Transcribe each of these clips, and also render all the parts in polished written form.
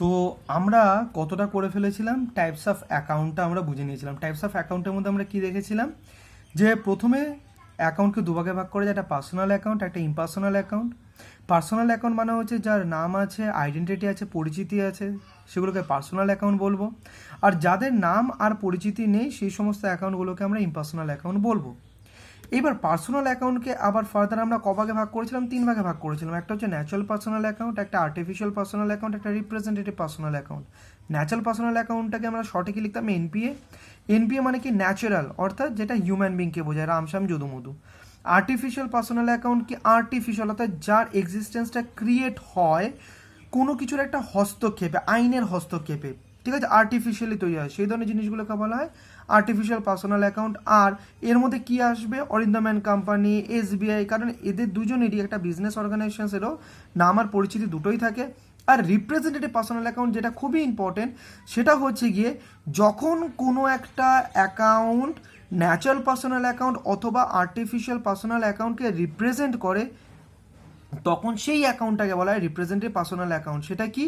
তো আমরা কতটা করে ফেলেছিলাম, টাইপস অফ অ্যাকাউন্টটা আমরা বুঝে নিয়েছিলাম। টাইপস অফ অ্যাকাউন্টের মধ্যে আমরা কি দেখেছিলাম, যে প্রথমে অ্যাকাউন্টকে দুভাগে ভাগ করে যায়, একটা পার্সোনাল অ্যাকাউন্ট, একটা ইম্পার্সোনাল অ্যাকাউন্ট। পার্সোনাল অ্যাকাউন্ট মানে হচ্ছে যার নাম আছে, আইডেন্টিটি আছে, পরিচিতি আছে, সেগুলোকে পার্সোনাল অ্যাকাউন্ট বলবো। আর যাদের নাম আর পরিচিতি নেই সেই সমস্ত অ্যাকাউন্টগুলোকে আমরা ইম্পার্সোনাল অ্যাকাউন্ট বলবো। এবার পার্সোনাল অ্যাকাউন্টকে আবার ফার্দার আমরা কভাগে ভাগ করেছিলাম, 3 ভাগে ভাগ করেছিলাম। একটা হচ্ছে ন্যাচারাল পার্সোনাল অ্যাকাউন্ট, একটা আর্টিফিশিয়াল পার্সোনাল অ্যাকাউন্ট, একটা representative personal account. Natural personal অ্যাকাউন্টটাকে আমরা শর্টে কি লিখতাম, এনপিএ। এনপিএ মানে কি ন্যাচারাল, অর্থাৎ যেটা হিউম্যান বিংকে বোঝায়, রামশ্যাম যদু মধু। আর্টিফিশিয়াল পার্সোনাল অ্যাকাউন্ট কি আর্টিফিশিয়াল, অর্থাৎ যার এক্সিস্টেন্সটা ক্রিয়েট হয় কোনো কিছুর একটা হস্তক্ষেপে, আইনের হস্তক্ষেপে, ঠিক আছে, আর্টিফিশিয়ালি তৈরি হয়, সেই ধরনের জিনিসগুলোকে বলা হয় আর্টিফিশিয়াল পার্সোনাল অ্যাকাউন্ট। আর এর মধ্যে কি আসবে, অরিন্দম অ্যান্ড কোম্পানি, এসবিআই, কারণ এদের দুজনেরই একটা বিজনেস অর্গানাইজেশনসেরও নাম আর পরিচিতি দুটোই থাকে। আর রিপ্রেজেন্টেটিভ পার্সোনাল অ্যাকাউন্ট যেটা খুবই ইম্পর্টেন্ট, সেটা হচ্ছে গিয়ে যখন কোনো একটা অ্যাকাউন্ট ন্যাচারাল পার্সোনাল অ্যাকাউন্ট অথবা আর্টিফিশিয়াল পার্সোনাল অ্যাকাউন্টকে রিপ্রেজেন্ট করে, তখন সেই অ্যাকাউন্টটাকে বলা হয় রিপ্রেজেন্টেটিভ পার্সোনাল অ্যাকাউন্ট। সেটা কি,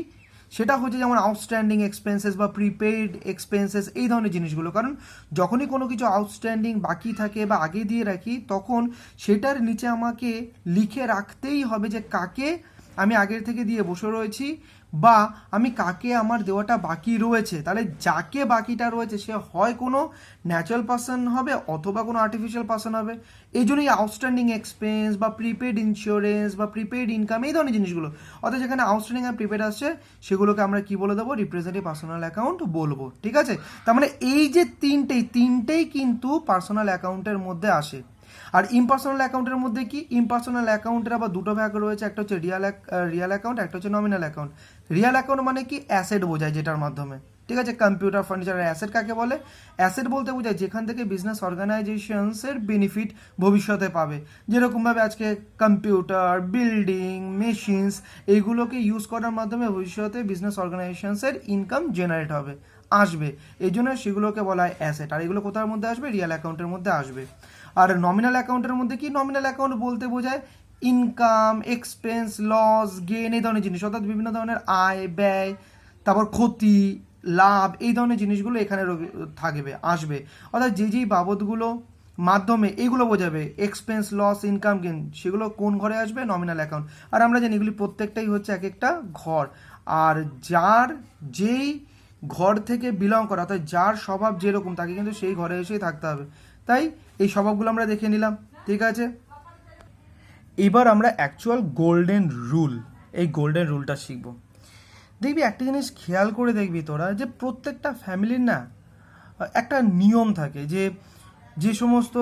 সেটা হচ্ছে যেমন আউটস্ট্যান্ডিং এক্সপেন্সেস বা প্রিপেইড এক্সপেন্সেস, এই ধরনের জিনিসগুলো। কারণ যখনই কোনো কিছু আউটস্ট্যান্ডিং বাকি থাকে বা আগে দিয়ে রাখি, তখন সেটার নিচে আমাকে লিখে রাখতেই হবে যে কাকে আমি আগের থেকে দিয়ে বসে রয়েছি, বা আমি কাকে আমার দেওয়াটা বাকি রয়েছে। তাহলে যাকে বাকিটা রয়েছে সে হয় কোনো ন্যাচারাল পার্সন হবে অথবা কোনো আর্টিফিশিয়াল পার্সন হবে। এই জন্যই আউটস্ট্যান্ডিং এক্সপেন্স বা প্রিপেড ইন্স্যুরেন্স বা প্রিপেড ইনকাম, এই ধরনের জিনিসগুলো, অর্থাৎ যেখানে আউটস্ট্যান্ডিং আর প্রিপেড আসছে সেগুলোকে আমরা কি বলে দেবো, রিপ্রেজেন্টেটিভ পার্সোনাল অ্যাকাউন্ট বলবো। ঠিক আছে, তার মানে এই যে তিনটেই কিন্তু পার্সোনাল অ্যাকাউন্টের মধ্যে আসে। আর ইম্পার্সোনাল অ্যাকাউন্টের মধ্যে কি, ইম্পার্সোনাল অ্যাকাউন্টের আবার দুটো ভাগ রয়েছে, একটা হচ্ছে রিয়াল অ্যাকাউন্ট, একটা হচ্ছে নমিনাল অ্যাকাউন্ট। রিয়াল অ্যাকাউন্ট মানে কি, অ্যাসেট বোঝায় যেটার মাধ্যমে, ঠিক আছে, কম্পিউটার, ফার্নিচার। অ্যাসেট কাকে বলে, অ্যাসেট বলতে বোঝায় যেখান থেকে বিজনেস অর্গানাইজেশনসের বেনিফিট ভবিষ্যতে পাবে। যেরকমভাবে আজকে কম্পিউটার, বিল্ডিং, মেশিনস, এইগুলোকে ইউজ করার মাধ্যমে ভবিষ্যতে বিজনেস অর্গানাইজেশনসের ইনকাম জেনারেট হবে, আসবে। এই জন্য সেগুলোকে বলা হয় অ্যাসেট। আর এগুলো কোথার মধ্যে আসবে, রিয়াল অ্যাকাউন্টের মধ্যে আসবে। আর নমিনাল অ্যাকাউন্টের মধ্যে কি, নমিনাল অ্যাকাউন্ট বলতে বোঝায় ইনকাম, এক্সপেন্স, লস, গেন, এই ধরনের জিনিস, অর্থাৎ বিভিন্ন ধরনের আয়, ব্যয়, তারপর ক্ষতি, লাভ, এই ধরনের জিনিসগুলো এখানে থাকবে, আসবে। অর্থাৎ যেই বাবদগুলো মাধ্যমে এইগুলো বোঝাবে, এক্সপেন্স, লস, ইনকাম, গেন, সেগুলো কোন ঘরে আসবে, নমিনাল অ্যাকাউন্ট। আর আমরা জানি এগুলি প্রত্যেকটাই হচ্ছে এক একটা ঘর। আর যার যেই ঘর থেকে বিলং করা, অর্থাৎ যার স্বভাব যেরকম তাকে কিন্তু সেই ঘরে এসেই থাকতে হবে। তাই এই স্বভাবগুলো আমরা দেখে নিলাম, ঠিক আছে। এবার আমরা অ্যাকচুয়াল গোল্ডেন রুল, এই গোল্ডেন রুলটা শিখব। দেখবি একটা জিনিস খেয়াল করে দেখবি তোরা, যে প্রত্যেকটা ফ্যামিলির না একটা নিয়ম থাকে, যে যে সমস্ত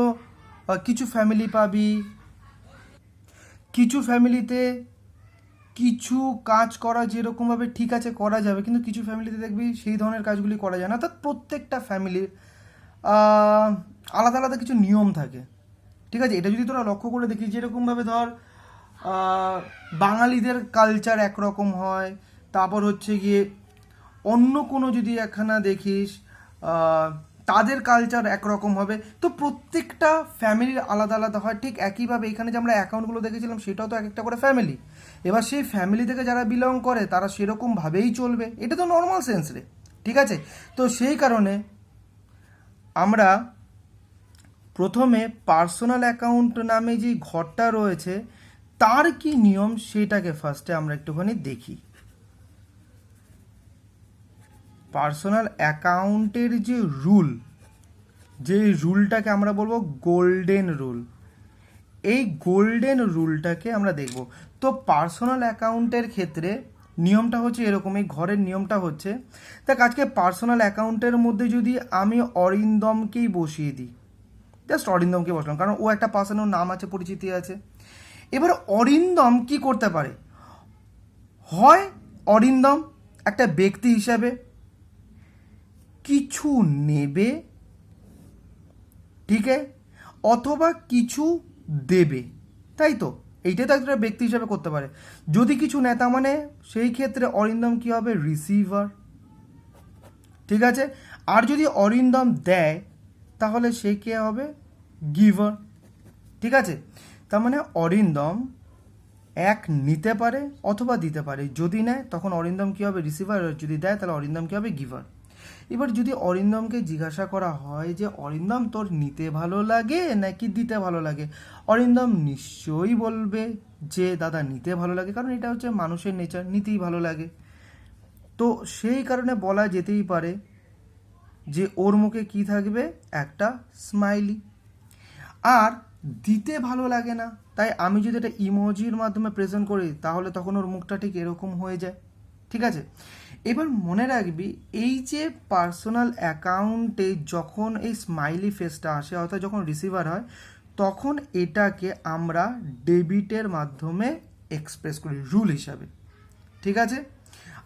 কিছু ফ্যামিলি পাবি, কিছু ফ্যামিলিতে কিছু কাজ করা যেরকমভাবে ঠিক আছে করা যাবে, কিন্তু কিছু ফ্যামিলিতে দেখবি সেই ধরনের কাজগুলি করা যায় না। অর্থাৎ প্রত্যেকটা ফ্যামিলির আলাদা আলাদা কিছু নিয়ম থাকে, ঠিক আছে। এটা যদি তোরা লক্ষ্য করে দেখিস, যেরকমভাবে ধর বাঙালিদের কালচার একরকম হয়, তারপর হচ্ছে গিয়ে অন্য কোনো যদি একখানা দেখিস তাদের কালচার একরকম হবে। তো প্রত্যেকটা ফ্যামিলির আলাদা আলাদা হয়। ঠিক একইভাবে এখানে যে আমরা অ্যাকাউন্টগুলো দেখেছিলাম সেটাও তো এক একটা করে ফ্যামিলি। এবার সেই ফ্যামিলি থেকে যারা বিলং করে তারা সেরকমভাবেই চলবে, এটা তো নর্মাল সেন্স রে, ঠিক আছে। তো সেই কারণে আমরা প্রথমে পার্সোনাল অ্যাকাউন্ট নামে যে ঘরটা রয়েছে তার কি নিয়ম সেটাকে ফার্স্টে আমরা একটুখানি দেখি। পার্সোনাল অ্যাকাউন্টের যে রুল, যে রুলটাকে আমরা বলবো গোল্ডেন রুল, এই গোল্ডেন রুলটাকে আমরা দেখব। তো পার্সোনাল অ্যাকাউন্টের ক্ষেত্রে নিয়মটা হচ্ছে এরকম, এই ঘরের নিয়মটা হচ্ছে, দেখ আজকে পার্সোনাল অ্যাকাউন্টের মধ্যে যদি আমি অরিন্দমকেই বসিয়ে দিই, জাস্ট অরিন্দমকে বসলাম, কারণ ও একটা পার্সনের নাম আছে, পরিচিতি আছে। এবার অরিন্দম কি করতে পারে, হয় অরিন্দম একটা ব্যক্তি হিসাবে কিছু নেবে, ঠিক আছে, অথবা কিছু দেবে, তাই তো, এইটাই তো একটা ব্যক্তি হিসাবে করতে পারে। যদি কিছু নেয় তার মানে সেই ক্ষেত্রে অরিন্দম কি হবে, রিসিভার, ঠিক আছে। আর যদি অরিন্দম দেয় তাহলে সে কে হবে, গিভার, ঠিক আছে। তার মানে অরিন্দম এক নিতে পারে অথবা দিতে পারে, যদি নেয় তখন অরিন্দম কী হবে, রিসিভার, যদি দেয় তাহলে অরিন্দম কী হবে, গিভার। এবার যদি অরিন্দমকে জিজ্ঞাসা করা হয় যে অরিন্দম তোর নিতে ভালো লাগে নাকি দিতে ভালো লাগে, অরিন্দম নিশ্চয়ই বলবে যে দাদা নিতে ভালো লাগে, কারণ এটা হচ্ছে মানুষের নেচার, নিতেই ভালো লাগে। তো সেই কারণে বলা যেতেই পারে যে ওর মুখে কি থাকবে, একটা স্মাইলি। আর দিতে ভালো লাগে না, তাই আমি যদি এটা ইমোজির মাধ্যমে প্রেজেন্ট করি তাহলে তখন ওর মুখটা ঠিক এরকম হয়ে যায়। ঠিক আছে, এবার মনে রাখবি এই যে পার্সোনাল অ্যাকাউন্টে যখন এই স্মাইলি ফেসটা আসে অর্থাৎ যখন রিসিভার হয় তখন এটাকে আমরা ডেবিটের মাধ্যমে এক্সপ্রেস করি রুল হিসাবে। ঠিক আছে,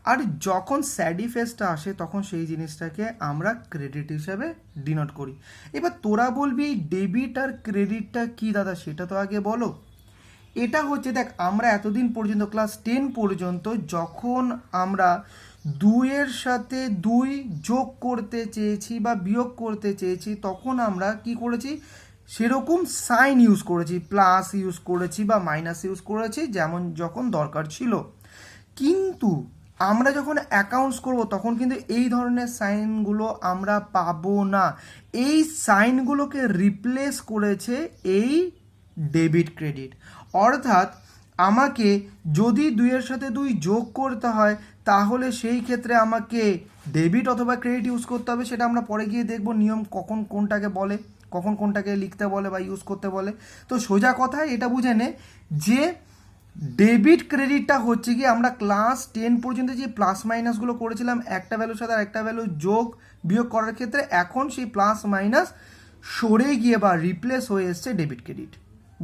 আর যখন স্যাডি ফেসটা আসে তখন সেই জিনিসটাকে আমরা ক্রেডিট হিসাবে ডিনোট করি। এবার তোরা বলবি এই ডেবিট আর ক্রেডিটটা কি দাদা, সেটা তো আগে বলো। এটা হচ্ছে, দেখ আমরা এতদিন পর্যন্ত ক্লাস 10 পর্যন্ত যখন আমরা 2-এর সাথে 2 যোগ করতে চেয়েছি বা বিয়োগ করতে চেয়েছি তখন আমরা কি করেছি, সেরকম সাইন ইউজ করেছি, প্লাস ইউজ করেছি বা মাইনাস ইউজ করেছি যেমন যখন দরকার ছিল। কিন্তু আমরা যখন অ্যাকাউন্টস করব তখন কিন্তু এই ধরনের সাইনগুলো আমরা পাবো না। এই সাইনগুলোকে রিপ্লেস করেছে এই ডেবিট ক্রেডিট। অর্থাৎ আমাকে যদি 2-এর সাথে 2 যোগ করতে হয় তাহলে সেই ক্ষেত্রে আমাকে ডেবিট অথবা ক্রেডিট ইউজ করতে হবে, সেটা আমরা পরে গিয়ে দেখব নিয়ম কখন কোনটাকে বলে, কখন কোনটাকে লিখতে বলে বা ইউজ করতে বলে। তো সোজা কথায় এটা বুঝে নে যে ডেবিট ক্রেডিটটা হচ্ছে কি আমরা ক্লাস 10 পর্যন্ত যে প্লাস মাইনাসগুলো করেছিলাম একটা ভ্যালুর সাথে একটা ভ্যালু যোগ বিয়োগ করার ক্ষেত্রে, এখন সেই প্লাস মাইনাস সরে গিয়ে বা রিপ্লেস হয়ে এসছে ডেবিট ক্রেডিট।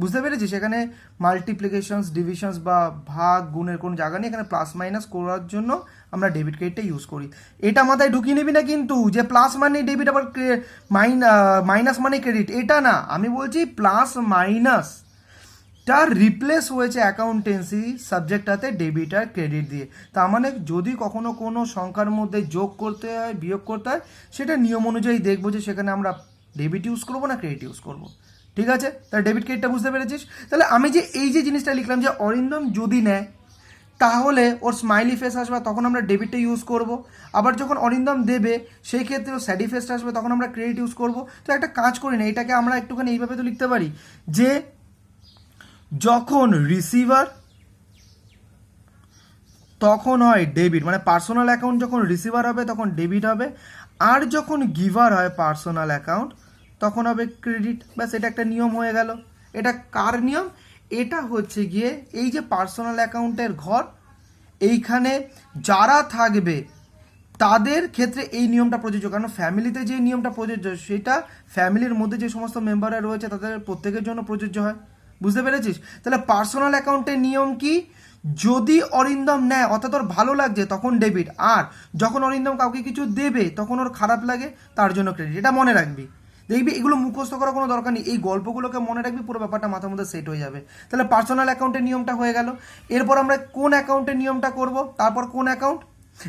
বুঝতে পেরেছি, সেখানে মাল্টিপ্লিকেশনস ডিভিশনস বা ভাগ গুণের কোনো জায়গা নেই, এখানে প্লাস মাইনাস করার জন্য আমরা ডেবিট ক্রেডিটটা ইউজ করি। এটা মাথায় ঢুকিয়ে নিবি না কিন্তু যে প্লাস মানে ডেবিট আবার মাইনাস মানে ক্রেডিট, এটা না। আমি বলছি প্লাস মাইনাস তার রিপ্লেস হয়েছে অ্যাকাউন্টেন্সি সাবজেক্টটাতে ডেবিট আর ক্রেডিট দিয়ে। তার মানে যদি কখনো কোনো সংখ্যার মধ্যে যোগ করতে হয় বিয়োগ করতে হয় সেটা নিয়ম অনুযায়ী দেখবো যে সেখানে আমরা ডেবিট ইউজ করবো না ক্রেডিট ইউজ করবো। ঠিক আছে, তাহলে ডেবিট ক্রেডিটটা বুঝতে পেরেছিস। তাহলে আমি যে এই যে জিনিসটা লিখলাম যে অরিন্দম যদি নেয় তাহলে ওর স্মাইলি ফেস আসবে তখন আমরা ডেবিটটা ইউজ করব, আবার যখন অরিন্দম দেবে সেই ক্ষেত্রে ওর স্যাডি ফেসটা আসবে তখন আমরা ক্রেডিট ইউজ করব। তো একটা কাজ করি না, এটাকে আমরা একটুখানি এইভাবে তো লিখতে পারি যে যখন রিসিভার তখন হয় ডেবিট, মানে পার্সোনাল অ্যাকাউন্ট যখন রিসিভার হবে তখন ডেবিট হবে, আর যখন গিভার হয় পার্সোনাল অ্যাকাউন্ট তখন হবে ক্রেডিট। ব্যাস, এটা একটা নিয়ম হয়ে গেল। এটা কার নিয়ম, এটা হচ্ছে গিয়ে এই যে পার্সোনাল অ্যাকাউন্টের ঘর, এইখানে যারা থাকবে তাদের ক্ষেত্রে এই নিয়মটা প্রযোজ্য, কারণ ফ্যামিলিতে যে নিয়মটা প্রযোজ্য সেটা ফ্যামিলির মধ্যে যে সমস্ত মেম্বাররা রয়েছে তাদের প্রত্যেকের জন্য প্রযোজ্য হয়। বুঝতে পেরেছিস? তাহলে পার্সোনাল অ্যাকাউন্টের নিয়ম কি, যদি অরিন্দম নেয় অর্থাৎ ওর ভালো লাগছে তখন ডেবিট, আর যখন অরিন্দম কাউকে কিছু দেবে তখন ওর খারাপ লাগে তার জন্য ক্রেডিট। এটা মনে রাখবি, দেখবি এগুলো মুখস্থ করার কোনো দরকার নেই, এই গল্পগুলোকে মনে রাখবি, পুরো ব্যাপারটা মাথার মধ্যে সেট হয়ে যাবে। তাহলে পার্সোনাল অ্যাকাউন্টের নিয়মটা হয়ে গেল। এরপর আমরা কোন অ্যাকাউন্টের নিয়মটা করব, তারপর কোন অ্যাকাউন্ট।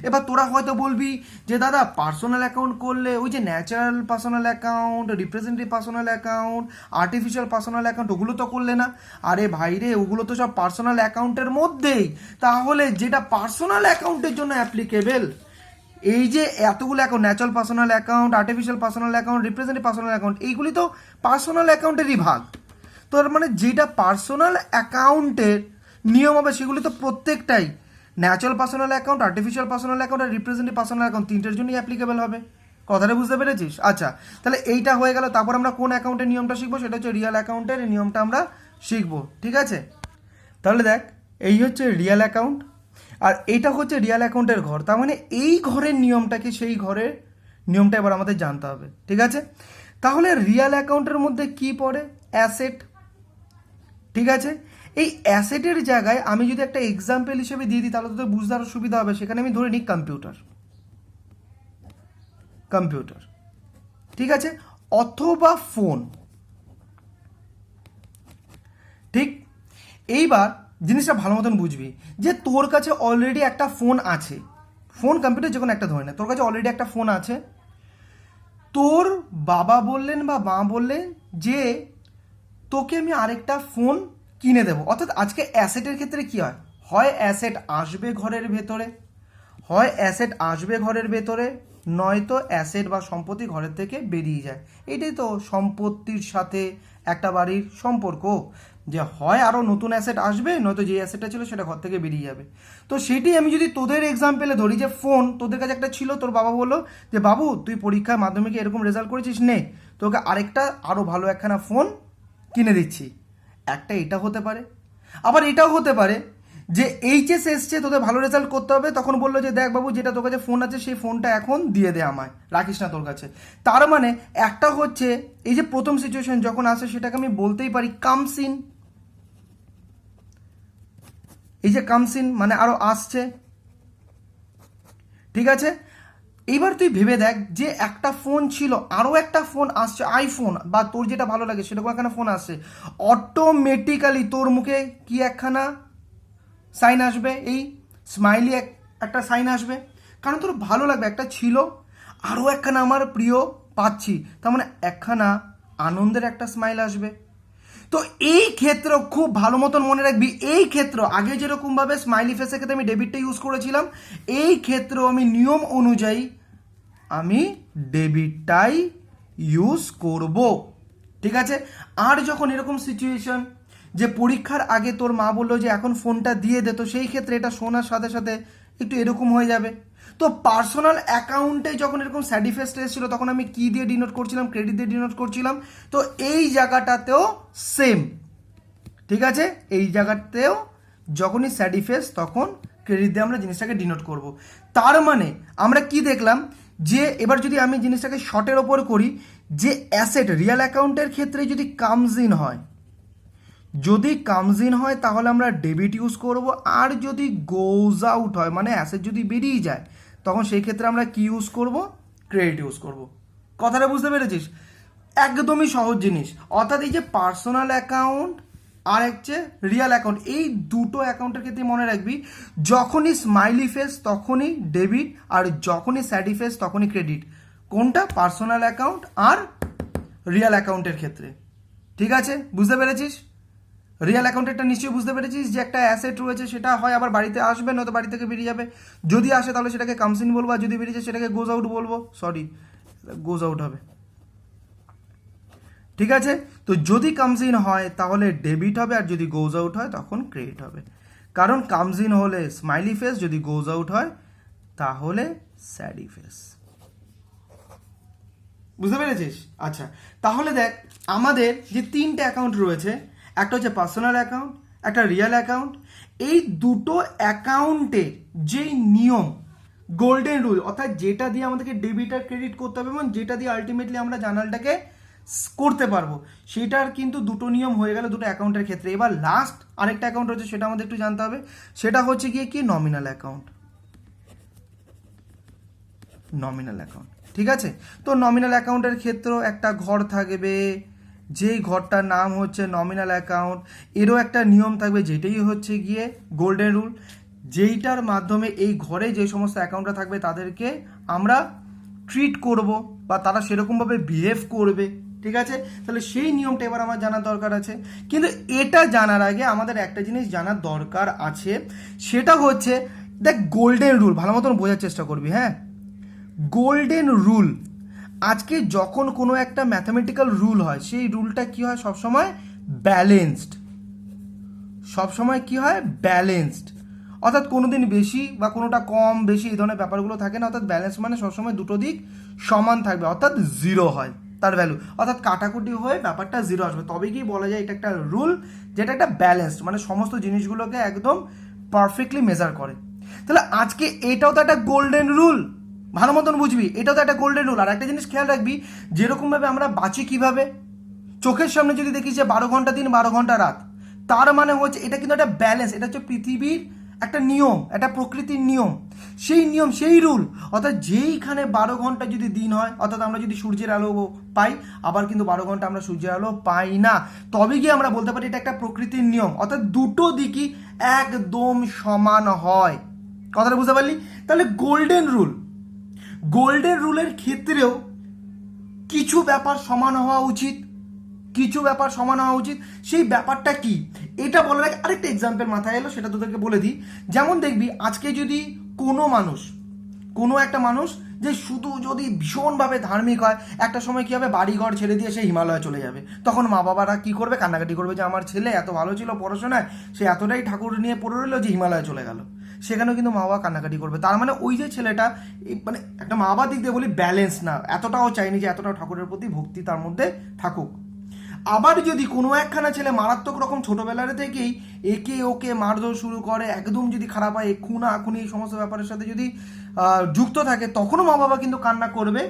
এবার তোরা হয়তো বলবি যে দাদা পার্সোনাল অ্যাকাউন্ট করলে ওই যে natural personal account, representative personal account, artificial personal account ওগুলো তো করলে না। আরে ভাইরে, ওগুলো তো সব পার্সোনাল অ্যাকাউন্টের মধ্যেই। তাহলে যেটা পার্সোনাল অ্যাকাউন্টের জন্য অ্যাপ্লিকেবল, এই যে এতগুলো account, natural personal account, artificial personal account, representative personal account, এইগুলি তো পার্সোনাল অ্যাকাউন্টেরই ভাগ। তো মানে যেটা পার্সোনাল অ্যাকাউন্টের নিয়ম হবে সেগুলি তো প্রত্যেকটাই natural personal account, artificial personal account আর রিপ্রেজেন্টেটিভ পার্সোনাল অ্যাকাউন্ট তিনটের জন্যই অ্যাপ্লিকেবল হবে। কথাটা বুঝতে পেরেছিস? আচ্ছা, তাহলে এইটা হয়ে গেল। তারপর আমরা কোন অ্যাকাউন্টের নিয়মটা শিখবো, সেটা হচ্ছে রিয়েল অ্যাকাউন্টের নিয়মটা আমরা শিখবো। ঠিক আছে, তাহলে দেখ এই হচ্ছে রিয়েল অ্যাকাউন্ট আর এইটা হচ্ছে রিয়েল অ্যাকাউন্টের ঘর। তার মানে এই ঘরের নিয়মটাকে সেই ঘরের নিয়মটা এবার আমাদের জানতে হবে। ঠিক আছে, তাহলে রিয়েল অ্যাকাউন্টের মধ্যে কি পড়ে, অ্যাসেট। ঠিক আছে, এই অ্যাসেটের জায়গায় আমি যদি একটা এক্সাম্পল হিসেবে দিয়ে দিই তাহলে তোদের বুঝতে আরও সুবিধা হবে। সেখানে আমি ধরে নিই কম্পিউটার, কম্পিউটার, ঠিক আছে, অথবা ফোন। ঠিক, এইবার জিনিসটা ভালো মতন বুঝবি যে তোর কাছে অলরেডি একটা ফোন আছে, ফোন কম্পিউটার যে কোনো একটা ধরে নে, তোর কাছে অলরেডি একটা ফোন আছে। তোর বাবা বললেন বা মা বললেন যে তোকে আমি আরেকটা ফোন কিনে দেবো। অর্থাৎ আজকে অ্যাসেটের ক্ষেত্রে কি হয়, হয় অ্যাসেট আসবে ঘরের ভেতরে, হয় অ্যাসেট আসবে ঘরের ভেতরে, নয়তো অ্যাসেট বা সম্পত্তি ঘরের থেকে বেরিয়ে যায়। এটাই তো সম্পত্তির সাথে একটা বাড়ির সম্পর্ক, যে হয় আরও নতুন অ্যাসেট আসবে, নয়তো যে অ্যাসেটটা ছিল সেটা ঘর থেকে বেরিয়ে যাবে। তো সেটি আমি যদি তোদের এক্সাম্পলে ধরি, যে ফোন তোদের কাছে একটা ছিল, তোর বাবা বললো যে বাবু তুই পরীক্ষায় মাধ্যমিকে এরকম রেজাল্ট করেছিস, নে তোকে আরেকটা আরও ভালো একখানা ফোন কিনে দিচ্ছি। একটা এটা হতে পারে, আবার এটাও হতে পারে যে এইচএস এসছে, তোদের ভালো রেজাল্ট করতে হবে, তখন বললো যে দেখ বাবু যেটা তোর কাছে ফোন আছে সেই ফোনটা এখন দিয়ে দে আমায়, রাখিস না তোর কাছে। তার মানে একটা হচ্ছে এই যে প্রথম সিচুয়েশন যখন আসে সেটাকে আমি বলতেই পারি কামসিন। এই যে কামসিন মানে আরো আসছে, ঠিক আছে। এইবার তুই ভেবে দেখ যে একটা ফোন ছিল, আরও একটা ফোন আসছে, আইফোন বা তোর যেটা ভালো লাগে সেরকম একখানা ফোন আসছে, অটোমেটিক্যালি তোর মুখে কি একখানা সাইন আসবে, এই স্মাইলি একটা সাইন আসবে, কারণ তোর ভালো লাগবে, একটা ছিল আরও একখানা আমার প্রিয় পাচ্ছি, তার মানে একখানা আনন্দের একটা স্মাইল আসবে। তো এই ক্ষেত্র খুব ভালো মতন মনে রাখবি, এই ক্ষেত্র আগে যেরকমভাবে স্মাইলি ফেসের ক্ষেত্রে আমি ডেবিটটা ইউজ করেছিলাম, এই ক্ষেত্র আমি নিয়ম অনুযায়ী আমি ডেবিটটাই ইউজ করব, ঠিক আছে। আর যখন এরকম সিচুয়েশন যে পরীক্ষার আগে তোর মা বললো যে এখন ফোনটা দিয়ে দে, তো সেই ক্ষেত্রে এটা শোনার সাথে সাথে একটু এরকম হয়ে যাবে। তো পার্সোনাল অ্যাকাউন্টে যখন এরকম স্যাডিফেস্ট এসেছিল তখন আমি কি দিয়ে ডিনোট করছিলাম, ক্রেডিট দিয়ে ডিনোট করছিলাম। তো এই জায়গাটাতেও সেম, ঠিক আছে, এই জায়গাতেও যখনই স্যাডিফেস তখন ক্রেডিট দিয়ে আমরা জিনিসটাকে ডিনোট করব। তার মানে আমরা কি দেখলাম, যে এবার যদি আমি জিনিসটাকে শর্টের ওপর করি, যে অ্যাসেট রিয়েল অ্যাকাউন্টের ক্ষেত্রে যদি কামস ইন হয়, যদি কামস ইন হয় তাহলে আমরা ডেবিট ইউজ করব, আর যদি গোজ আউট হয় মানে অ্যাসেট যদি বেরিয়ে যায় তখন সেই ক্ষেত্রে আমরা কি ইউজ করব, ক্রেডিট ইউজ করব। কথাটা বুঝতে পেরেছিস? একদমই সহজ জিনিস। অর্থাৎ এই যে পার্সোনাল অ্যাকাউন্ট আর হচ্ছে রিয়েল অ্যাকাউন্ট, এই দুটো অ্যাকাউন্টের ক্ষেত্রে মনে রাখবি যখনই স্মাইলি ফেস তখনই ডেবিট, আর যখনই স্যাডি ফেস তখনই ক্রেডিট। কোনটা? পার্সোনাল অ্যাকাউন্ট আর রিয়েল অ্যাকাউন্টের ক্ষেত্রে, ঠিক আছে? বুঝতে পেরেছিস? রিয়েল অ্যাকাউন্টেরটা নিশ্চয়ই বুঝতে পেরেছিস যে একটা অ্যাসেট রয়েছে, সেটা হয় আবার বাড়িতে আসবে, নয়তো বাড়ি থেকে বেরিয়ে যাবে। যদি আসে তাহলে সেটাকে কামসিন বলবো, আর যদি বেরিয়ে যায় সেটাকে গোজ আউট বলবো, সরি গোজ আউট হবে, ঠিক আছে। তো যদি কামস ইন হয় তাহলে ডেবিট হবে, আর যদি গোজ আউট হয় তখন ক্রেডিট হবে। কারণ কামস ইন হলে স্মাইলি ফেস, যদি গোজ আউট হয় তাহলে স্যাডি ফেস। বুঝতে পেরেছিস? আচ্ছা, তাহলে দেখ আমাদের যে তিনটে অ্যাকাউন্ট রয়েছে, একটা হচ্ছে পার্সোনাল অ্যাকাউন্ট, একটা রিয়েল অ্যাকাউন্ট। এই দুটো অ্যাকাউন্টের যেই নিয়ম, গোল্ডেন রুল, অর্থাৎ যেটা দিয়ে আমাদেরকে ডেবিট আর ক্রেডিট করতে হবে এবং যেটা দিয়ে আলটিমেটলি আমরা জার্নালটাকে করতে পারবো, সেটার কিন্তু দুটো নিয়ম হয়ে গেল দুটো অ্যাকাউন্টের ক্ষেত্রে। এবার লাস্ট আরেকটা অ্যাকাউন্ট রয়েছে, সেটা আমাদের একটু জানতে হবে, সেটা হচ্ছে গিয়ে কি নমিনাল অ্যাকাউন্ট। নমিনাল অ্যাকাউন্ট, ঠিক আছে। তো নমিনাল অ্যাকাউন্টের ক্ষেত্রেও একটা ঘর থাকবে, যেই ঘরটার নাম হচ্ছে নমিনাল অ্যাকাউন্ট। এরও একটা নিয়ম থাকবে, যেটাই হচ্ছে গিয়ে গোল্ডেন রুল, যেইটার মাধ্যমে এই ঘরে যে সমস্ত অ্যাকাউন্টটা থাকবে তাদেরকে আমরা ট্রিট করব বা তারা সেরকমভাবে বিহেভ করবে, ঠিক আছে। তাহলে সেই নিয়মটা এবার আমার জানার দরকার আছে। কিন্তু এটা জানার আগে আমাদের একটা জিনিস জানার দরকার আছে, সেটা হচ্ছে দেখ গোল্ডেন রুল, ভালো মতন বোঝার চেষ্টা করবি, হ্যাঁ। গোল্ডেন রুল, আজকে যখন কোনো একটা ম্যাথামেটিক্যাল রুল হয় সেই রুলটা কি হয়, সবসময় ব্যালেন্সড, সবসময় কি হয়, ব্যালেন্সড। অর্থাৎ কোনো দিন বেশি বা কোনোটা কম বেশি এই ধরনের ব্যাপারগুলো থাকে না। অর্থাৎ ব্যালেন্স মানে সবসময় দুটো দিক সমান থাকবে, অর্থাৎ জিরো হয় তার ভ্যালু, অর্থাৎ কাটাকুটি হয়ে ব্যাপারটা জিরো আসবে, তবে কি বলা যায় এটা একটা রুল, যেটা একটা ব্যালেন্সড, মানে সমস্ত জিনিসগুলোকে একদম পারফেক্টলি মেজার করে। তাহলে আজকে এটাও তো একটা গোল্ডেন রুল, ভালো মতন বুঝবি, এটাও তো একটা গোল্ডেন রুল। আর একটা জিনিস খেয়াল রাখবি, যেরকমভাবে আমরা বাঁচি কিভাবে, চোখের সামনে যদি দেখি যে 12 ঘন্টা দিন 12 ঘন্টা রাত, তার মানে হচ্ছে এটা কিন্তু একটা ব্যালেন্স, এটা হচ্ছে পৃথিবীর একটা নিয়ম, একটা প্রকৃতির নিয়ম, সেই নিয়ম সেই রুল। অর্থাৎ যেইখানে 12 ঘন্টা যদি দিন হয়, অর্থাৎ আমরা যদি সূর্যের আলো পাই, আবার কিন্তু 12 ঘন্টা আমরা সূর্যের আলো পাই না, তবে গিয়ে আমরা বলতে পারি এটা একটা প্রকৃতির নিয়ম। অর্থাৎ দুটো দিকই একদম সমান হয়, কথাটা বুঝতে পারলি? তাহলে গোল্ডেন রুল, গোল্ডেন রুলের ক্ষেত্রেও কিছু ব্যাপার সমান হওয়া উচিত, কিছু ব্যাপার সমান হওয়া উচিত। সেই ব্যাপারটা কি, এটা বলার আগে আরেকটা এক্সাম্পল মাথায় এলো, সেটা তোদেরকে বলে দিই। যেমন দেখবি আজকে যদি কোনো একটা মানুষ যে শুধু যদি ভীষণভাবে ধার্মিক হয়, একটা সময় কী হবে, বাড়িঘর ছেড়ে দিয়ে সে হিমালয়ে চলে যাবে। তখন মা বাবারা কী করবে, কান্নাকাটি করবে যে আমার ছেলে এত ভালো ছিল পড়াশোনায়, সে এতটাই ঠাকুর নিয়ে পড়ে রইলো যে হিমালয়ে চলে গেল। সেখানেও কিন্তু মা বাবা কান্নাকাটি করবে। তার মানে ওই যে ছেলেটা, মানে একটা মা বাবার দিক দিয়ে বলি ব্যালেন্স না, এতটাও চাইনি যে এতটাও ঠাকুরের প্রতি ভক্তি তার মধ্যে থাকুক। আবার যদি কোনো একখানা ছেলে মারাত্মক রকম ছোটোবেলার থেকেই একে ওকে মারধর শুরু করে, একদম যদি খারাপ হয়, খুনি এই সমস্ত ব্যাপারের সাথে যদি যুক্ত থাকে, তখনও মা বাবা কিন্তু কান্না করবে,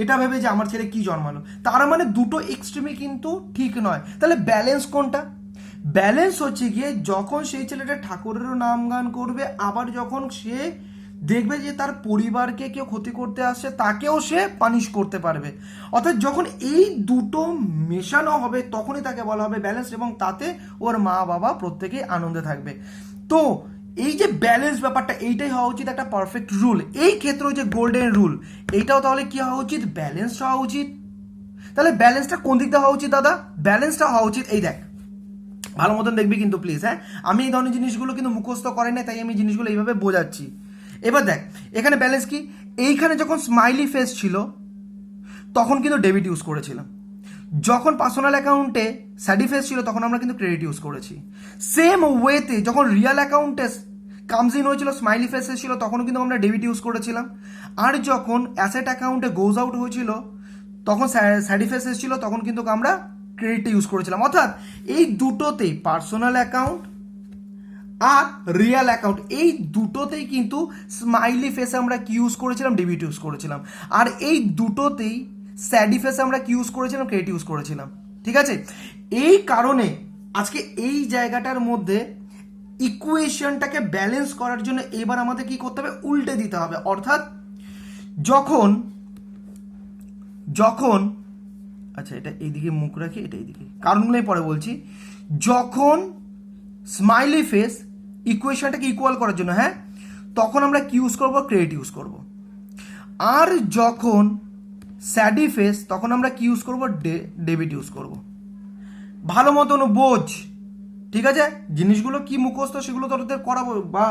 এটা ভেবে যে আমার ছেলে কি জন্মালো। তার মানে দুটো এক্সট্রিমই কিন্তু ঠিক নয়। তাহলে ব্যালেন্স কোনটা? ব্যালেন্স হচ্ছে গিয়ে যখন সেই ছেলেটা ঠাকুরেরও নাম গান করবে, আবার যখন সে দেখবে যে তার পরিবারকে কেউ ক্ষতি করতে আসছে তাকেও সে পানিশ করতে পারবে। অর্থাৎ যখন এই দুটো মেশানো হবে তখনই তাকে বলা হবে ব্যালেন্স, এবং তাতে ওর মা বাবা প্রত্যেকেই আনন্দে থাকবে। তো এই যে ব্যালেন্স ব্যাপারটা, এইটাই হওয়া উচিত একটা পারফেক্ট রুল। এই ক্ষেত্রে যে গোল্ডেন রুল, এইটাও তাহলে কি হওয়া উচিত, ব্যালেন্স হওয়া উচিত। তাহলে ব্যালেন্সটা কোন দিক দিয়ে হওয়া উচিত দাদা? ব্যালেন্সটা হওয়া উচিত, এই দেখ ভালো মতন দেখবি কিন্তু প্লিজ, হ্যাঁ, আমি এই ধরনের জিনিসগুলো কিন্তু মুখস্থ করি না, তাই আমি জিনিসগুলো এইভাবে বোঝাচ্ছি। এবার দেখ এখানে ব্যালেন্স কি, এইখানে যখন স্মাইলি ফেস ছিল তখন কিন্তু ডেবিট ইউজ করেছিলাম, যখন পার্সোনাল অ্যাকাউন্টে স্যাডি ফেস ছিল তখন আমরা কিন্তু ক্রেডিট ইউজ করেছি। সেম ওয়েতে যখন রিয়েল অ্যাকাউন্টে কামস ইন হয়েছিল, স্মাইলি ফেস এসেছিল, তখনও কিন্তু আমরা ডেবিট ইউজ করেছিলাম। আর যখন অ্যাসেট অ্যাকাউন্টে গোজ আউট হয়েছিল, তখন স্যাডি ফেস এসেছিল, তখন কিন্তু আমরা ক্রেডিট ইউজ করেছিলাম। অর্থাৎ এই দুটোতেই, পার্সোনাল অ্যাকাউন্ট আর রিয়েল অ্যাকাউন্ট, এই দুটোতেই কিন্তু স্মাইলি ফেসে আমরা কি ইউজ করেছিলাম, ডেবিট ইউজ করেছিলাম। আর এই দুটোতেই স্যাডি ফেসে আমরা কি ইউজ করেছিলাম, ক্রেডিট ইউজ করেছিলাম। ঠিক আছে, এই কারণে আজকে এই জায়গাটার মধ্যে ইকুয়েশনটাকে ব্যালেন্স করার জন্য এবার আমাদের কি করতে হবে, উল্টে দিতে হবে। অর্থাৎ যখন আচ্ছা এটা এইদিকে মুখ রাখি, এটা এইদিকে, কারণগুলোই পরে বলছি। যখন স্মাইলি ফেস ইকুয়েশনটাকে ইকুয়াল করার জন্য, হ্যাঁ, তখন আমরা কি ইউজ করব, ক্রেডিট ইউজ করব। আর যখন স্যাডি ফেস, তখন আমরা কি ইউজ করব, ডেবিট ইউজ করব। ভালো মতন বোঝ, ঠিক আছে? জিনিসগুলো কি মুখস্থ সেগুলো তোদের করাবো, বা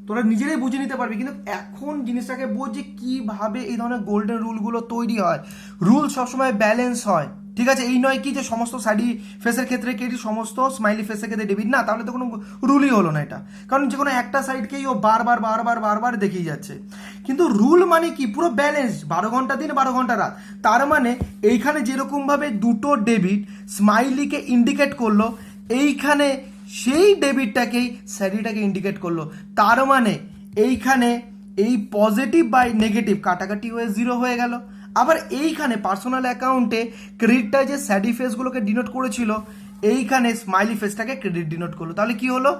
তোরা নিজেরাই বুঝে নিতে পারবি, কিন্তু এখন জিনিসটাকে বোঝ যে কীভাবে এই ধরনের গোল্ডেন রুলগুলো তৈরি হয়। রুল সবসময় ব্যালেন্স হয়, ঠিক আছে? এই নয় কি যে সমস্ত স্যাডি ফেসের ক্ষেত্রে ক্রেডিট, সমস্ত স্মাইলি ফেসের ক্ষেত্রে ডেবিট, না, তাহলে তো কোনো রুলই হলো না এটা। কারণ যে কোনো একটা সাইডকেই ও বারবার দেখিয়ে যাচ্ছে। কিন্তু রুল মানে কি, পুরো ব্যালেন্স, 12 ঘন্টা দিন 12 ঘন্টা রাত। তার মানে এইখানে যেরকমভাবে দুটো ডেবিট স্মাইলিকে ইন্ডিকেট করলো, এইখানে সেই ডেবিটটাকেই স্যাডিটাকে ইন্ডিকেট করলো। তার মানে এইখানে এই পজিটিভ বাই নেগেটিভ কাটাকাটি হয়ে 0 হয়ে গেল। আবার এইখানে পার্সোনাল অ্যাকাউন্টে ক্রেডিটটা যে স্যাডি ফেসগুলোকে ডিনোট করেছিল, এইখানে স্মাইলি ফেসটাকে ক্রেডিট ডিনোট করলো। তাহলে কি হলো,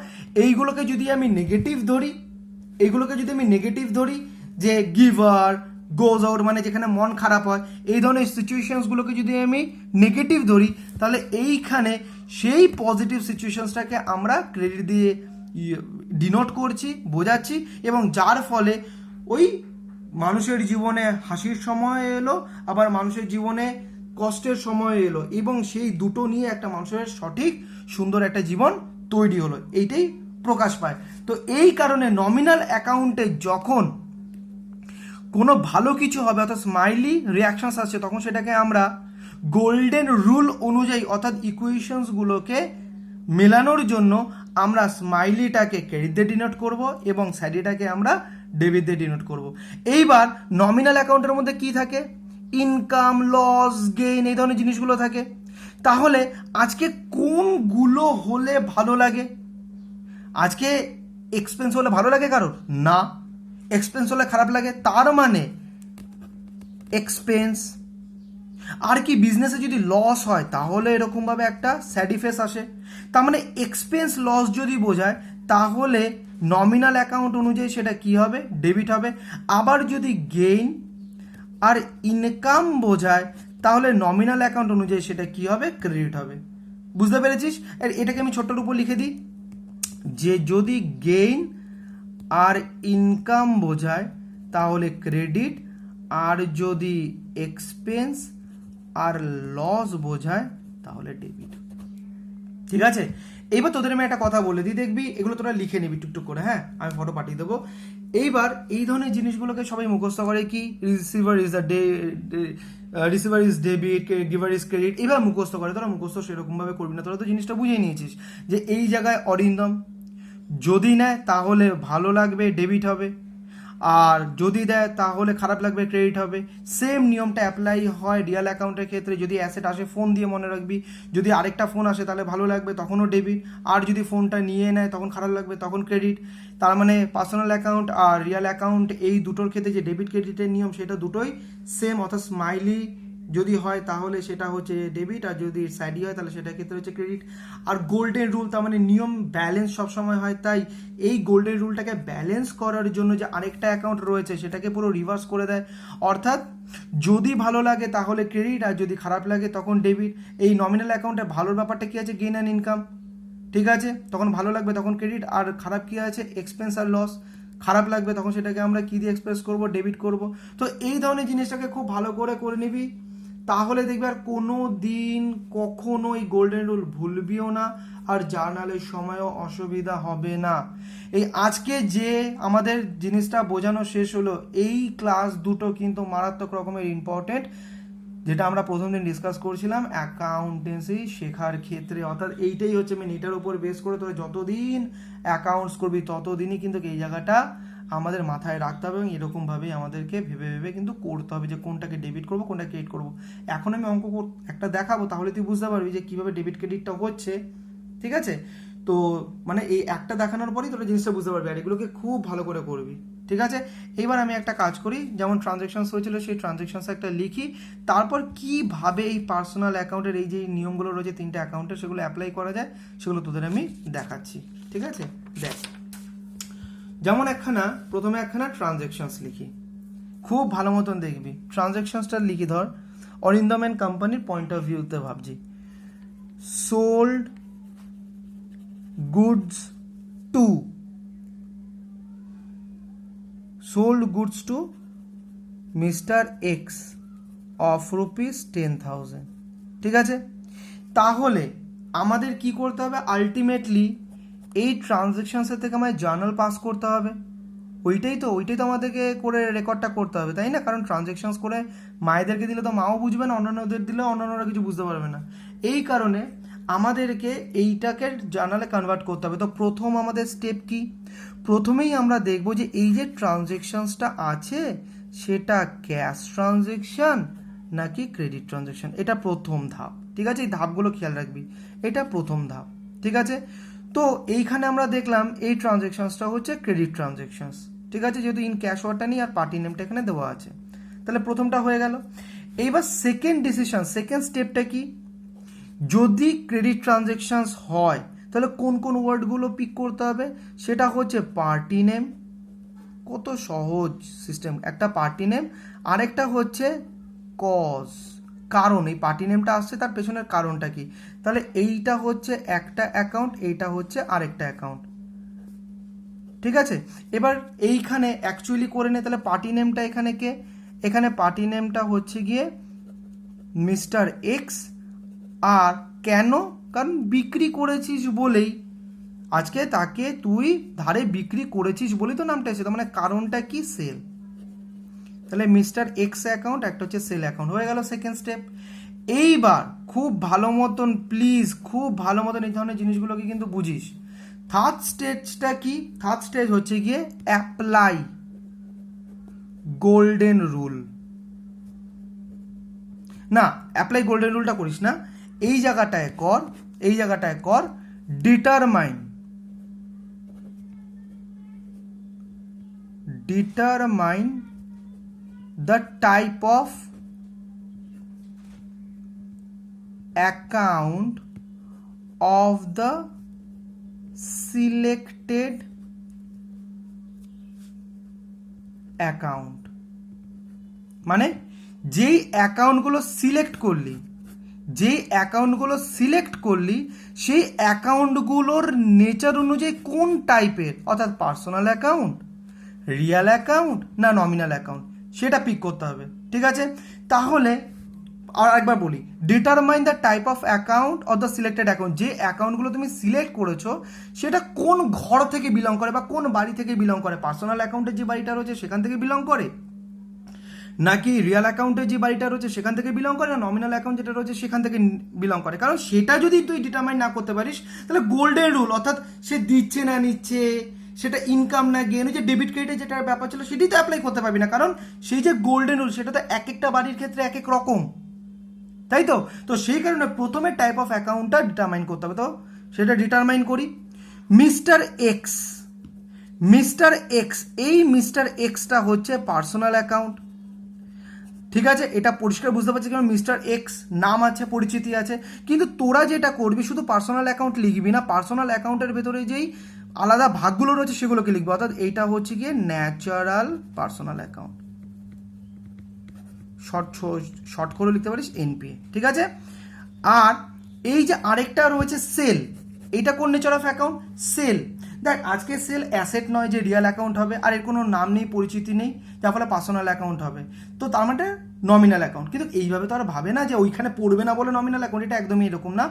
এইগুলোকে যদি আমি নেগেটিভ ধরি, যে গিভার গোজ আউট, মানে যেখানে মন খারাপ হয়, এই ধরনের সিচুয়েশনসগুলোকে যদি আমি নেগেটিভ ধরি, তাহলে এইখানে সেই পজিটিভ সিচুয়েশনসটাকে আমরা ক্রেডিট দিয়ে ডিনোট করছি, বোঝাচ্ছি, এবং যার ফলে ওই মানুষের জীবনে হাসির সময় এলো, আবার মানুষের জীবনে কষ্টের সময় এলো, এবং সেই দুটো নিয়ে একটা মানুষের সঠিক সুন্দর একটা জীবন তৈরি হলো, এইটাই প্রকাশ পায়। তো এই কারণে নমিনাল অ্যাকাউন্টে যখন কোনো ভালো কিছু হবে, অর্থাৎ স্মাইলি রিয়াকশনস আসছে, তখন সেটাকে আমরা গোল্ডেন রুল অনুযায়ী, অর্থাৎ ইকুয়েশনসগুলোকে মেলানোর জন্য আমরা স্মাইলিটাকে ক্রেডিট দিয়ে ডিনোট করব এবং স্যাডিটাকে আমরা ডেবিট দিয়ে ডিনোট করব। এইবার নমিনাল অ্যাকাউন্টের মধ্যে কি থাকে, ইনকাম, লস, গেইন, এই ধরনের জিনিসগুলো থাকে। তাহলে আজকে কোনগুলো হলে ভালো লাগে? আজকে এক্সপেন্স হলে ভালো লাগে কারোর? না, এক্সপেন্স হলে খারাপ লাগে। তার মানে এক্সপেন্স, আর কি বিজনেসে যদি লস হয় তাহলে এরকমভাবে একটা স্যাডি ফেস আসে। তার মানে এক্সপেন্স লস যদি বোঝায় তাহলে নমিনাল অ্যাকাউন্ট অনুযায়ী সেটা কি হবে, ডেবিট হবে। আবার যদি গেইন আর ইনকাম বোঝায় তাহলে নমিনাল অ্যাকাউন্ট অনুযায়ী সেটা কি হবে, ক্রেডিট হবে। বুঝতে পেরেছিস? এটাকে আমি ছোট্টর উপর লিখে দিই, যে যদি গেইন আর ইনকাম বোঝায় তাহলে ক্রেডিট, আর যদি এক্সপেন্স আর লস বোঝায় তাহলে ডেবিট। ঠিক আছে, এইবার তোদের আমি একটা কথা বলে দিই, দেখবি এগুলো তোরা লিখে নিবি টুকটুক করে, হ্যাঁ আমি ফটো পাঠিয়ে দেবো। এইবার এই ধরনের জিনিসগুলোকে সবাই মুখস্থ করে কি, receiver is the receiver is debit, giver is credit, এবার মুখস্থ করে। তোরা মুখস্থ সেরকম ভাবে করবি না, তোরা তো জিনিসটা বুঝে নিয়েছিস যে এই জায়গায় অরিন্দম যদি নেয় তাহলে ভালো লাগবে ডেবিট হবে, আর যদি দেয় তাহলে খারাপ লাগবে ক্রেডিট হবে। সেম নিয়মটা অ্যাপ্লাই হয় রিয়েল অ্যাকাউন্টের ক্ষেত্রে। যদি অ্যাসেট আসে ফোন দিয়ে মনে রাখবি, যদি আরেকটা ফোন আসে তাহলে ভালো লাগবে তখনও ডেবিট, আর যদি ফোনটা নিয়ে নেয় তখন খারাপ লাগবে তখন ক্রেডিট। তার মানে পার্সোনাল অ্যাকাউন্ট আর রিয়েল অ্যাকাউন্ট এই দুটোর ক্ষেত্রে যে ডেবিট ক্রেডিটের নিয়ম সেটা দুটোই সেম, অর্থাৎ স্মাইলি যদি হয় তাহলে সেটা হচ্ছে ডেবিট, আর যদি স্যাডি হয় তাহলে সেটার ক্ষেত্রে হচ্ছে ক্রেডিট। আর গোল্ডেন রুল তার মানে নিয়ম ব্যালেন্স সবসময় হয়, তাই এই গোল্ডেন রুলটাকে ব্যালেন্স করার জন্য যে আরেকটা অ্যাকাউন্ট রয়েছে সেটাকে পুরো রিভার্স করে দেয়। অর্থাৎ যদি ভালো লাগে তাহলে ক্রেডিট, আর যদি খারাপ লাগে তখন ডেবিট। এই নমিনাল অ্যাকাউন্টে ভালোর ব্যাপারটা কি আছে, গেইন অ্যান্ড ইনকাম, ঠিক আছে, তখন ভালো লাগবে তখন ক্রেডিট, আর খারাপ কি আছে, এক্সপেন্স আর লস। খারাপ লাগবে তখন সেটাকে আমরা কি দিয়ে এক্সপ্রেস করব, ডেবিট করব। তো এই ধরনের জিনিসটাকে খুব ভালো করে করে নিবি, তাহলে দেখবি আর কোনো দিন কখনো এই গোল্ডেন রুল ভুলবিও না, আর জার্নালের সময়ও অসুবিধা হবে না। এই আজকে যে আমাদের জিনিসটা বোঝানো শেষ হলো, এই ক্লাস দুটো কিন্তু মারাত্মক রকমের ইম্পর্টেন্ট, যেটা আমরা প্রথম দিন ডিসকাস করছিলাম অ্যাকাউন্টেন্সি শেখার ক্ষেত্রে। অর্থাৎ এইটাই হচ্ছে মেন, এটার উপর বেস করে তোরা যতদিন অ্যাকাউন্টস করবি ততদিনই কিন্তু এই জায়গাটা আমাদের মাথায় রাখতে হবে, এবং এরকমভাবেই আমাদেরকে ভেবে ভেবে কিন্তু করতে হবে যে কোনটাকে ডেবিট করবো কোনটা ক্রেডিট করবো। এখন আমি অঙ্ক একটা দেখাবো, তাহলে তুই বুঝতে পারবি যে কীভাবে ডেবিট ক্রেডিটটা হচ্ছে, ঠিক আছে। তো মানে এই একটা দেখানোর পরেই তোরা জিনিসটা বুঝতে পারবি, আর এগুলোকে খুব ভালো করে করবি, ঠিক আছে। এইবার আমি একটা কাজ করি, যেমন ট্রানজ্যাকশনস হয়েছিল সেই ট্রানজ্যাকশনস একটা লিখি, তারপর কিভাবে এই পার্সোনাল অ্যাকাউন্টের এই যে নিয়মগুলো রয়েছে তিনটে অ্যাকাউন্টে সেগুলো অ্যাপ্লাই করা যায় সেগুলো তোদের আমি দেখাচ্ছি, ঠিক আছে। দেখ, যেমন প্রথমে একখানা ট্রানজ্যাকশনস লিখি, খুব ভালো মতন দেখবি। ট্রানজ্যাকশনসটা লিখি, ধর অরিন্দম অ্যান্ড কোম্পানির পয়েন্ট অফ ভিউতে ভাবছি, sold goods to mister x of rupees 10,000, ঠিক আছে। তাহলে আমাদের কি করতে হবে, আলটিমেটলি এই ট্রানজ্যাকশনসের থেকে আমায় জার্নাল পাস করতে হবে। ওইটাই তো আমাদেরকে করে রেকর্ডটা করতে হবে, তাই না? কারণ ট্রানজ্যাকশনস করে মায়েদেরকে দিলে তো মাও বুঝবে না, অন্যান্যদের দিলেও অন্যান্যরা কিছু বুঝতে পারবে না। এই কারণে আমাদেরকে এইটাকে জার্নালে কনভার্ট করতে হবে। তো প্রথম আমাদের স্টেপ কি, প্রথমেই আমরা দেখব যে এই যে ট্রানজ্যাকশনসটা আছে সেটা ক্যাশ ট্রানজ্যাকশন নাকি ক্রেডিট ট্রানজ্যাকশন, এটা প্রথম ধাপ, ঠিক আছে। এই ধাপগুলো খেয়াল রাখবি, এটা প্রথম ধাপ, ঠিক আছে। তো এইখানে আমরা দেখলাম এই ট্রানজ্যাকশনসটা হচ্ছে ক্রেডিট ট্রানজ্যাকশনস, ঠিক আছে, যেহেতু ইন ক্যাশ ওয়ার্ডটা নেই আর পার্টি নেমটা এখানে দেওয়া আছে, তাহলে প্রথমটা হয়ে গেল। এইবার সেকেন্ড স্টেপটা কি, যদি ক্রেডিট ট্রানজ্যাকশনস হয় তাহলে কোন কোন ওয়ার্ডগুলো পিক করতে হবে, সেটা হচ্ছে পার্টি নেম, কত সহজ সিস্টেম, একটা পার্টি নেম, আরেকটা হচ্ছে কজ, কারণ এই পার্টি নেমটা আসছে তার পেছনের কারণটা কি। তাহলে এইটা হচ্ছে একটা অ্যাকাউন্ট, এইটা হচ্ছে আরেকটা অ্যাকাউন্ট, ঠিক আছে। এবার এইখানে অ্যাকচুয়ালি করে নে, তাহলে পার্টি নেমটা এখানে কে, এখানে পার্টি নেমটা হচ্ছে গিয়ে মিস্টার এক্স, আর কেন, কারণ বিক্রি করেছিস বলেই, আজকে তাকে তুই ধারে বিক্রি করেছিস বলেই তো নামটা এসেছে, মানে কারণটা কি, সেল। তাহলে মিস্টার এক্স অ্যাকাউন্ট, একটা হচ্ছে সেল অ্যাকাউন্ট, হয়ে গেল সেকেন্ড স্টেপ। এইবার খুব ভালো মতন প্লিজ, খুব ভালো মতন এই ধরনের জিনিসগুলোকে কিন্তু বুঝিস। থার্ড স্টেজটা কি, থার্ড স্টেজ হচ্ছে গিয়ে অ্যাপ্লাই গোল্ডেন রুল। না, অ্যাপ্লাই গোল্ডেন রুলটা করিস না, এই জায়গাটায় কর determine the type of account of the selected account, মানে যেই অ্যাকাউন্টগুলো সিলেক্ট করলি সেই অ্যাকাউন্টগুলোর নেচার অনুযায়ী কোন টাইপের, অর্থাৎ পার্সোনাল অ্যাকাউন্ট, রিয়েল অ্যাকাউন্ট না নমিনাল অ্যাকাউন্ট, সেটা পিক করতে হবে, ঠিক আছে। তাহলে আর একবার বলি, determine the type of account or the selected account, যে অ্যাকাউন্টগুলো তুমি সিলেক্ট করেছো সেটা কোন ঘর থেকে বিলং করে বা কোন বাড়ি থেকে বিলং করে। পার্সোনাল অ্যাকাউন্টের যে বাড়িটা রয়েছে সেখান থেকে বিলং করে, নাকি রিয়েল অ্যাকাউন্টের যে বাড়িটা রয়েছে সেখান থেকে বিলং করে, না নমিনাল অ্যাকাউন্ট যেটা রয়েছে সেখান থেকে বিলং করে। কারণ সেটা যদি তুই ডিটারমাইন না করতে পারিস তাহলে গোল্ডেন রুল, অর্থাৎ সে দিচ্ছে না নিচ্ছে, সেটা ইনকাম না গেন, যে ডেবিট ক্রেডিটে যেটা ব্যাপার ছিল সেটাই তো অ্যাপ্লাই করতে পারবি না। কারণ সেই যে গোল্ডেন রুল সেটা তো এক একটা বাড়ির ক্ষেত্রে এক এক রকম, তাই তো। তো সেই কারণে প্রথমে টাইপ অফ অ্যাকাউন্টটা ডিটারমাইন করতে হবে। তো সেটা ডিটারমাইন করি। মিস্টার এক্স, মিস্টার এক্স, এই মিস্টার এক্সটা হচ্ছে পার্সোনাল অ্যাকাউন্ট, ঠিক আছে। এটা পরিষ্কার বুঝতে পারছি কারণ মিস্টার এক্স নাম আছে, পরিচিতি আছে। কিন্তু তোরা যেটা করবি শুধু পার্সোনাল অ্যাকাউন্ট লিখবি না, পার্সোনাল অ্যাকাউন্টের ভেতরে যেই আলাদা ভাগগুলো রয়েছে সেগুলোকে লিখবি। অর্থাৎ এইটা হচ্ছে গিয়ে ন্যাচারাল পার্সোনাল অ্যাকাউন্ট, শর্ট করে লিখতে পারিস এনপিএ, ঠিক আছে। আর এই যে আরেকটা রয়েছে সেল, এইটা কোন নেচার অফ অ্যাকাউন্ট? সেল। দেখ আজকে সেল অ্যাসেট নয় যে রিয়েল অ্যাকাউন্ট হবে, আর এর কোনো নাম নেই, পরিচিতি নেই, যার ফলে পার্সোনাল অ্যাকাউন্ট হবে। তো তার মানে নমিনাল অ্যাকাউন্ট। কিন্তু এইভাবে তো আর ভাবে না যে ওইখানে পড়বে না বলে নমিনাল অ্যাকাউন্ট, এটা একদমই এরকম না।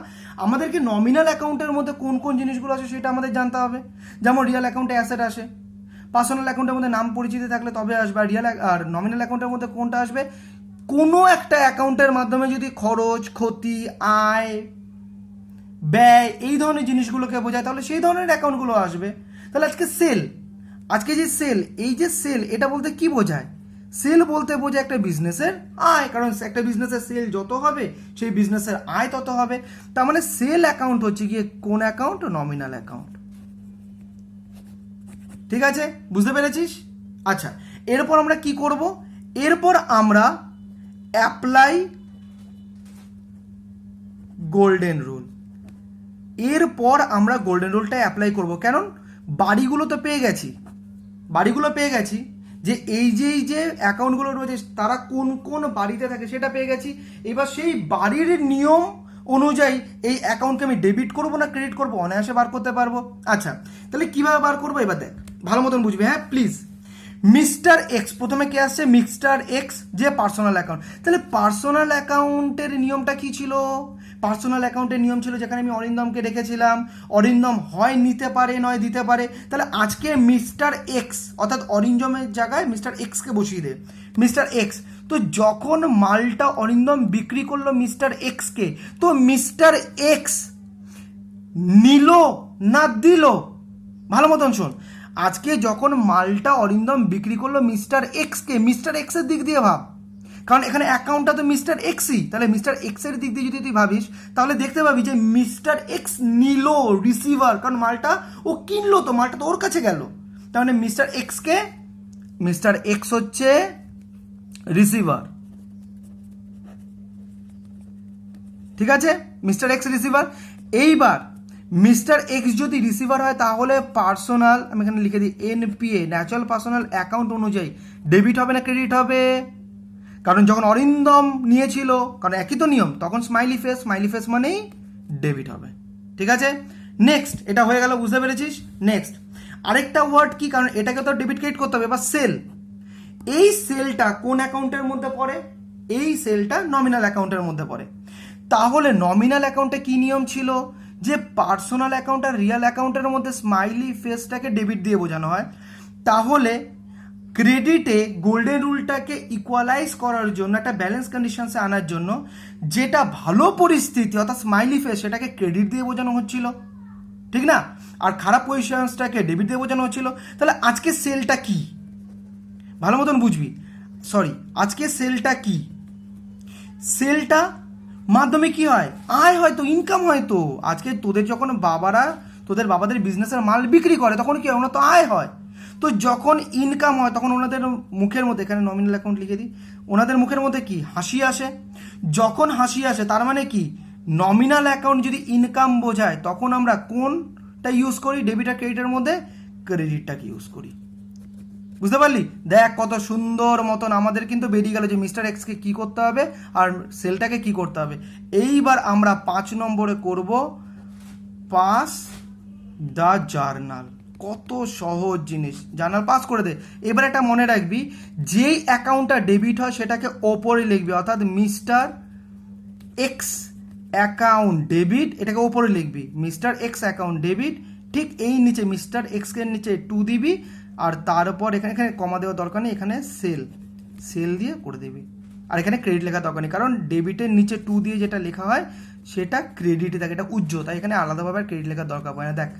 আমাদেরকে নমিনাল অ্যাকাউন্টের মধ্যে কোন কোন জিনিসগুলো আছে সেটা আমাদের জানতে হবে। যেমন রিয়েল অ্যাকাউন্টে অ্যাসেট আসে, পার্সোনাল অ্যাকাউন্টের মধ্যে নাম পরিচিতি থাকলে তবে আসবে, আর রিয়েল আর নমিনাল অ্যাকাউন্টের মধ্যে কোনটা আসবে? কোনো একটা অ্যাকাউন্টের মাধ্যমে যদি খরচ, ক্ষতি, আয়, ব্যয় এই ধরনের জিনিসগুলোকে বোঝায় তাহলে সেই ধরনের অ্যাকাউন্টগুলো আসবে। তাহলে আজকে সেল, আজকে যে সেল, এই যে সেল এটা বলতে কি বোঝায়? সেল বলতে বোঝায় একটা বিজনেসের আয়, কারণ একটা বিজনেসের সেল যত হবে সেই বিজনেসের আয় তত হবে। তার মানে সেল অ্যাকাউন্ট হচ্ছে গিয়ে কোন অ্যাকাউন্ট? নমিনাল অ্যাকাউন্ট, ঠিক আছে, বুঝতে পেরেছিস? আচ্ছা, এরপর আমরা কি করব? এরপর আমরা অ্যাপ্লাই গোল্ডেন রুল। এরপর আমরা গোল্ডেন রুলটা অ্যাপ্লাই করব। কারণ বাড়িগুলো তো পেয়ে গেছি, বাড়িগুলো পেয়ে গেছি, যে এই যে অ্যাকাউন্টগুলো রয়েছে তারা কোন কোন বাড়িতে থাকে সেটা পেয়ে গেছি। এবার সেই বাড়ির নিয়ম অনুযায়ী এই অ্যাকাউন্টকে আমি ডেবিট করবো না ক্রেডিট করবো অনায়াসে বার করতে পারবো। আচ্ছা, তাহলে কিভাবে বার করবো এবার দেখ, ভালো মতন বুঝবি, হ্যাঁ প্লিজ। মিস্টার এক্স, প্রথমে কে আসছে? মিস্টার এক্স, যে পার্সোনাল অ্যাকাউন্ট। তাহলে পার্সোনাল অ্যাকাউন্টের নিয়মটা কি ছিল? পার্সোনাল অ্যাকাউন্টের নিয়ম ছিল, যেখানে আমি অরিন্দমকে রেখেছিলাম, অরিন্দম হয় নিতে পারে নয় দিতে পারে। তাহলে আজকে মিস্টার এক্স অর্থাৎ অরিন্দমের জায়গায় মিস্টার এক্সকে বসিয়ে দে, মিস্টার এক্স। তো যখন মালটা অরিন্দম বিক্রি করলো মিস্টার এক্সকে, তো মিস্টার এক্স নিল না দিল? ভালো মতন শোন, আজকে যখন মালটা অরিন্দম বিক্রি করলো মিস্টার এক্সকে, মিস্টার এক্সের দিক দিয়ে ভাব, কারণ এখানে অ্যাকাউন্টটা তো মিস্টার এক্সই। তাহলে মিস্টার এক্সের দিক দিয়ে যদি তুই ভাবিস তাহলে দেখতে পাবি যে মিস্টার এক্স নিল, রিসিভার, কারণ মালটা ও কিনলো, তো মালটা তো ওর কাছে গেল। তাহলে মিস্টার এক্সকে, মিস্টার এক্স হচ্ছে রিসিভার, ঠিক আছে, মিস্টার এক্স রিসিভার। এইবার মিস্টার এক্স যদি রিসিভার হয় তাহলে পার্সোনাল, আমি এখানে লিখে দিই এনপিএ, ন্যাচারাল পার্সোনাল অ্যাকাউন্ট অনুযায়ী ডেবিট হবে না ক্রেডিট হবে? কারণ যখন অরিন্দম নিয়েছিল, কারণ একই তো নিয়ম, তখন স্মাইলি ফেস, স্মাইলি ফেস মানেই ডেবিট হবে, ঠিক আছে। নেক্সট, এটা হয়ে গেল, বুঝতে পেরেছিস? নেক্সট আরেকটা ওয়ার্ড কি, কারণ এটাকে তো ডেবিট ক্রেডিট করতে হবে। এবার সেল, এই সেলটা কোন অ্যাকাউন্টের মধ্যে পড়ে? এই সেলটা নমিনাল অ্যাকাউন্টের মধ্যে পড়ে। তাহলে নমিনাল অ্যাকাউন্টে কি নিয়ম ছিল? যে পার্সোনাল অ্যাকাউন্ট আর রিয়েল অ্যাকাউন্টের মধ্যে স্মাইলি ফেসটাকে ডেবিট দিয়ে বোঝানো হয়। তাহলে ক্রেডিটে গোল্ডেন রুলটাকে ইকুয়ালাইজ করার জন্য, একটা ব্যালেন্স কন্ডিশনসে আনার জন্য, যেটা ভালো পরিস্থিতি অর্থাৎ স্মাইলি ফেস সেটাকে ক্রেডিট দিয়ে বোঝানো হচ্ছিল, ঠিক না? আর খারাপ পজিশনসটাকে ডেবিট দিয়ে বোঝানো হচ্ছিল। তাহলে আজকে সেলটা কি? ভালো মতন বুঝবি, সরি, আজকে সেলটা কি? সেলটা মাধ্যমে কি হয়? আয় হয় তো, ইনকাম হয় তো। আজকে তোদের যখন বাবারা তোদের বাবাদের বিজনেসের মাল বিক্রি করে তখন কি হয়? ওনার তো আয় হয়। তো যখন ইনকাম হয় তখন ওনাদের মুখের মধ্যে, এখানে নমিনাল অ্যাকাউন্ট লিখে দিই, ওনাদের মুখের মধ্যে কি? হাসি আসে। যখন হাসি আসে তার মানে কি? নমিনাল অ্যাকাউন্ট যদি ইনকাম বোঝায় তখন আমরা কোনটা ইউজ করি? ডেবিট আর ক্রেডিটের মধ্যে ক্রেডিটটাকে ইউজ করি। বুঝতে পারলি? দেখ কত সুন্দর মতন আমাদের কিন্তু বেরিয়ে গেল যে মিস্টার এক্সকে কি করতে হবে আর সেলটাকে কি করতে হবে। এইবার আমরা 5 নম্বরে করব পাস দ্য জার্নাল। কত সহজ জিনিস, জার্নাল পাস করে দে। এবার একটা মনে রাখবি, যেই অ্যাকাউন্টটা ডেবিট হয় সেটাকে ওপরে লিখবি, অর্থাৎ মিস্টার এক্স অ্যাকাউন্ট ডেবিট, এটাকে ওপরে লিখবি মিস্টার এক্স অ্যাকাউন্ট ডেবিট, ঠিক এই নিচে মিস্টার এক্সের নিচে 2 দিবি, আর তারপর এখানে এখানে কমা দেওয়ার দরকার নেই, এখানে সেল দিয়ে করে দিবি। আর এখানে ক্রেডিট লেখার দরকার নেই, কারণ ডেবিটের নিচে 2 দিয়ে যেটা লেখা হয় সেটা ক্রেডিটে থাকে, এটা উজ্জ্বল, তাই এখানে আলাদাভাবে আর ক্রেডিট লেখার দরকার পড়ে না। দেখ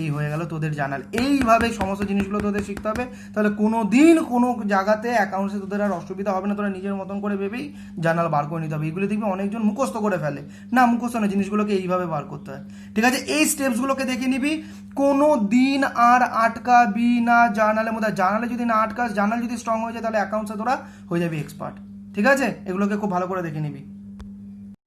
এই হয়ে গেল তোদের জার্নাল। এইভাবে সমস্ত জিনিসগুলো তোদের শিখতে হবে, তাহলে কোনো দিন কোনো জায়গাতে অ্যাকাউন্টসে তোদের আর অসুবিধা হবে না। তোরা নিজের মতন করে ভেবেই জার্নাল বার করে নিতে হবে। এগুলো দেখবি অনেকজন মুখস্থ করে ফেলে, না মুখস্থ না, জিনিসগুলোকে এইভাবে বার করতে হয়। ঠিক আছে, এই স্টেপসগুলোকে দেখে নিবি, কোনো দিন আর আটকাবি না জার্নালের মধ্যে। জার্নালে যদি না আটকাস, জার্নাল যদি স্ট্রং হয়ে যায়, তাহলে অ্যাকাউন্টসে তোরা হয়ে যাবি এক্সপার্ট। ঠিক আছে, এগুলোকে খুব ভালো করে দেখে নিবি।